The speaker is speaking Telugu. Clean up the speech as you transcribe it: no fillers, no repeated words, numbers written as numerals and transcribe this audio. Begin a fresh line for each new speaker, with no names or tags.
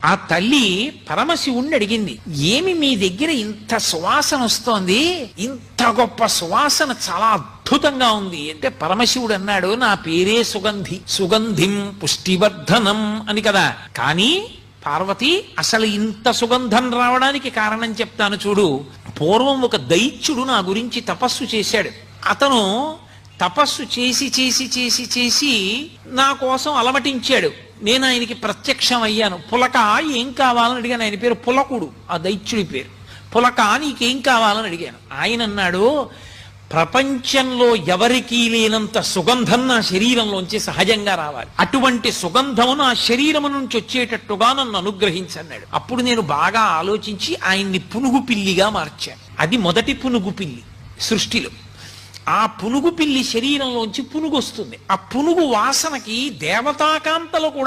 ఆ తల్లి పరమశివుణ్ణి అడిగింది, ఏమి మీ దగ్గర ఇంత సువాసన వస్తోంది, ఇంత గొప్ప సువాసన చాలా అద్భుతంగా ఉంది అంటే పరమశివుడు అన్నాడు, నా పేరే సుగంధి, సుగంధిం పుష్టివర్ధనం అని కదా. కానీ పార్వతి, అసలు ఇంత సుగంధం రావడానికి కారణం చెప్తాను చూడు. పూర్వం ఒక దైత్యుడు నా గురించి తపస్సు చేశాడు. అతను తపస్సు చేసి చేసి చేసి చేసి నా కోసం అలమటించాడు. నేను ఆయనకి ప్రత్యక్షం అయ్యాను. పులక ఏం కావాలని అడిగాను. ఆయన పేరు పులకుడు, ఆ దైత్యుడి పేరు. పులక నీకేం కావాలని అడిగాను. ఆయన అన్నాడు, ప్రపంచంలో ఎవరికీ లేనంత సుగంధం నా శరీరంలోంచి సహజంగా రావాలి, అటువంటి సుగంధము నా శరీరము నుంచి వచ్చేటట్టుగా నన్ను అనుగ్రహించన్నాడు. అప్పుడు నేను బాగా ఆలోచించి ఆయన్ని పునుగు పిల్లిగా మార్చాను. అది మొదటి పునుగు పిల్లి సృష్టిలో. ఆ పునుగు పిల్లి శరీరంలోంచి పునుగు వస్తుంది. ఆ పునుగు వాసనకి దేవతాకాంతలు కూడా